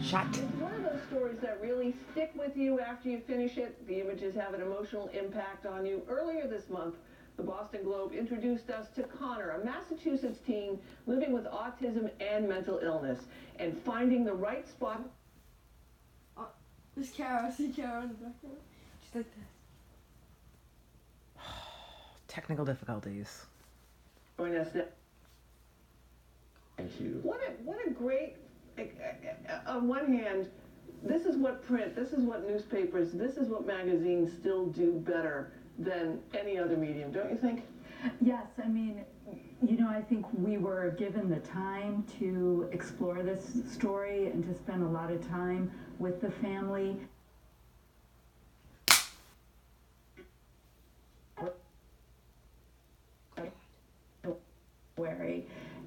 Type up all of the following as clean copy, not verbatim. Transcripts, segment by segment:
Shut. It's one of those stories that really stick with you after you finish it. The images have an emotional impact on you. Earlier this month, the Boston Globe introduced us to Connor, a Massachusetts teen living with autism and mental illness, and finding the right spot. There's Kara. I see Kara in the background. She's like this. Technical difficulties. Join us now. Thank you. What a great, on one hand, this is what print, this is what newspapers, this is what magazines still do better than any other medium, don't you think? Yes, I mean, I think we were given the time to explore this story and to spend a lot of time with the family.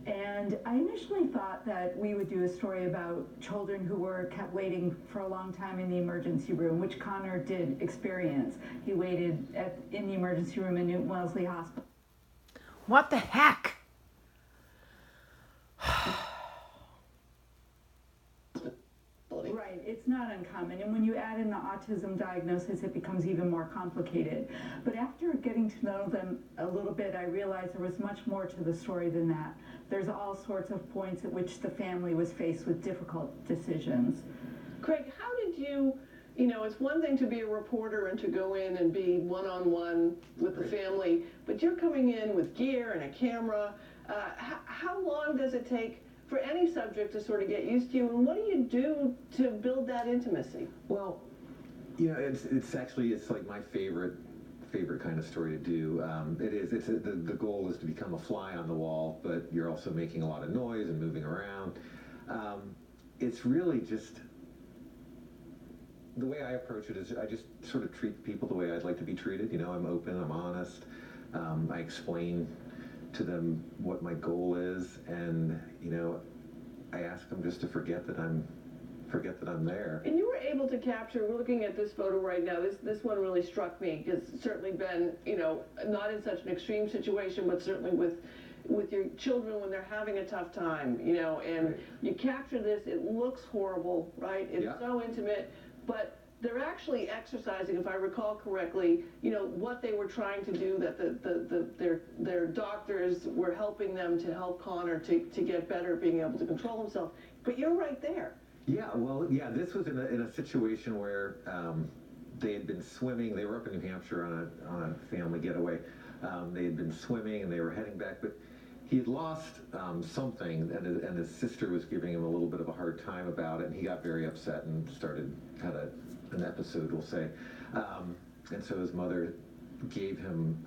And I initially thought that we would do a story about children who were kept waiting for a long time in the emergency room, which Connor did experience. He waited in the emergency room in Newton Wellesley Hospital. What the heck? Right, it's not uncommon, and when you add in the autism diagnosis, it becomes even more complicated. But after getting to know them a little bit, I realized there was much more to the story than that. There's all sorts of points at which the family was faced with difficult decisions. Craig, how did you, it's one thing to be a reporter and to go in and be one-on-one with the family, but you're coming in with gear and a camera. How long does it take for any subject to sort of get used to you, and what do you do to build that intimacy? Well, it's like my favorite kind of story to do. The goal is to become a fly on the wall, but you're also making a lot of noise and moving around. It's really just the way I approach it is I just sort of treat people the way I'd like to be treated. I'm open, I'm honest. I explain to them what my goal is, and I ask them just to forget that I'm there. And you were able to capture, we're looking at this photo right now, this one really struck me, because it's certainly been, not in such an extreme situation, but certainly with your children when they're having a tough time, and right. You capture this, it looks horrible, right? It's so intimate, but they're actually exercising, if I recall correctly, what they were trying to do, that their doctors were helping them to help Connor to get better, being able to control himself. But you're right there. This was in a situation where they had been swimming. They were up in New Hampshire on a family getaway. They had been swimming and they were heading back, but he had lost something, and his sister was giving him a little bit of a hard time about it, and he got very upset and had an episode, we'll say. And so his mother gave him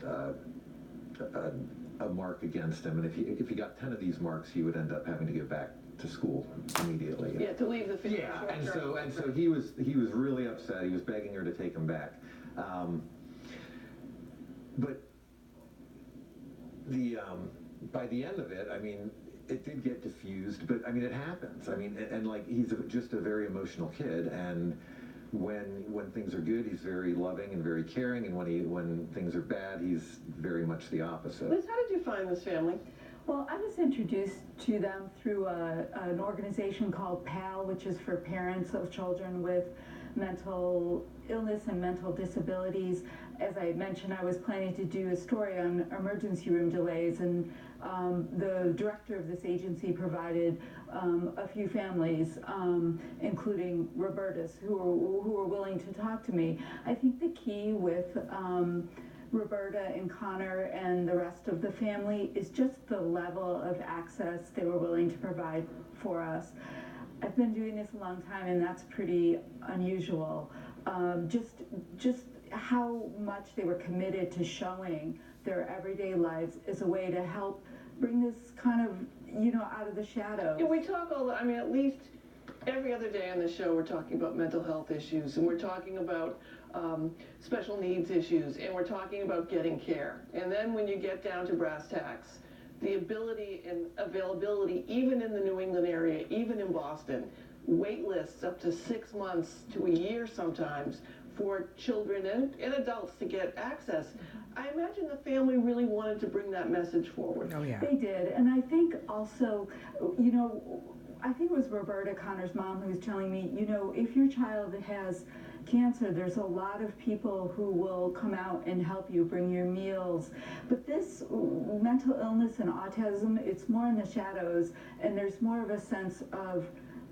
a mark against him, and if he got 10 of these marks, he would end up having to go back to school immediately. Yeah, to leave the field. Yeah, and so he was really upset. He was begging her to take him back. But by the end of it, I mean, it did get diffused, but I mean, it happens. I mean, and like he's just a very emotional kid, and when things are good, he's very loving and very caring, and when things are bad, he's very much the opposite. Liz, how did you find this family? Well, I was introduced to them through an organization called PAL, which is for parents of children with mental illness and mental disabilities. As I mentioned, I was planning to do a story on emergency room delays, and the director of this agency provided a few families, including Roberta's, who were willing to talk to me. I think the key with Roberta and Connor and the rest of the family is just the level of access they were willing to provide for us. I've been doing this a long time, and that's pretty unusual. Just how much they were committed to showing their everyday lives as a way to help bring this kind of, out of the shadows. Yeah, we talk at least every other day on the show, we're talking about mental health issues, and we're talking about special needs issues, and we're talking about getting care. And then when you get down to brass tacks, the ability and availability, even in the New England area, even in Boston, wait lists up to 6 months to a year sometimes for children and adults to get access. I imagine the family really wanted to bring that message forward. Oh, yeah. They did, and I think also, I think it was Roberta, Connor's mom, who was telling me, you know, if your child has cancer, there's a lot of people who will come out and help you, bring your meals. But this mental illness and autism, it's more in the shadows, and there's more of a sense of,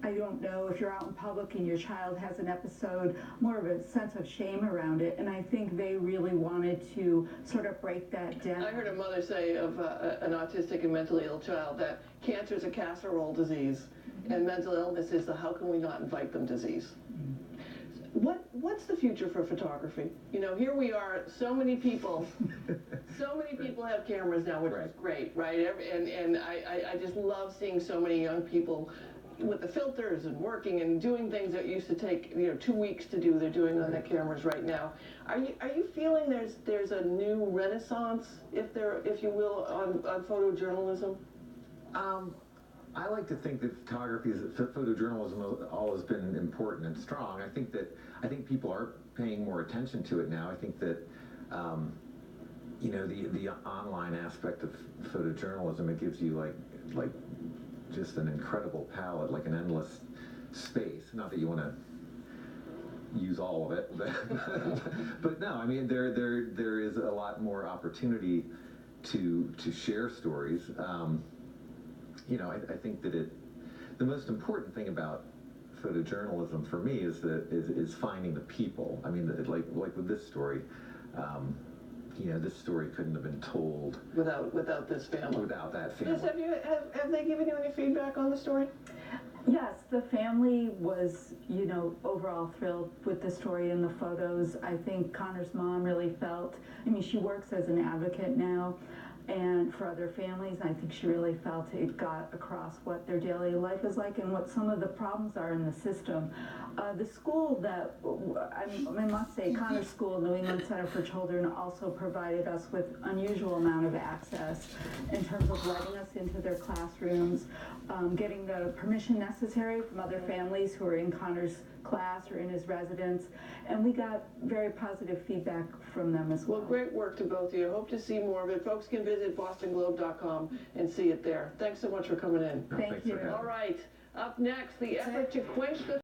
I don't know, if you're out in public and your child has an episode, more of a sense of shame around it. And I think they really wanted to sort of break that down. I heard a mother say of an autistic and mentally ill child that cancer is a casserole disease, and mental illness is the how can we not invite them disease. What's the future for photography? You know, here we are, so many people have cameras now, which is great, right? And I just love seeing so many young people with the filters and working and doing things that used to take 2 weeks to do. They're doing on their cameras right now. Are you feeling there's a new renaissance, if you will, on photojournalism? I like to think that photojournalism has always been important and strong. I think people are paying more attention to it now. I think that the online aspect of photojournalism, it gives you like just an incredible palette, like an endless space. Not that you want to use all of it, but no, I mean there is a lot more opportunity to share stories. I think that the most important thing about photojournalism for me is finding the people. I mean, like with this story, this story couldn't have been told without this family. Without that family. Yes, have they given you any feedback on the story? Yes, the family was, overall thrilled with the story and the photos. I think Connor's mom really felt, she works as an advocate now, and for other families, I think she really felt it got across what their daily life is like and what some of the problems are in the system. The school that, I must say, Connor's school, New England Center for Children, also provided us with unusual amount of access in terms of letting us into their classrooms, getting the permission necessary from other families who are in Connor's class or in his residence, and we got very positive feedback from them as well. Well, great work to both of you. Hope to see more of it. Folks can visit bostonglobe.com and see it there. Thanks so much for coming in. Thank you. All right, up next, the effort to quench the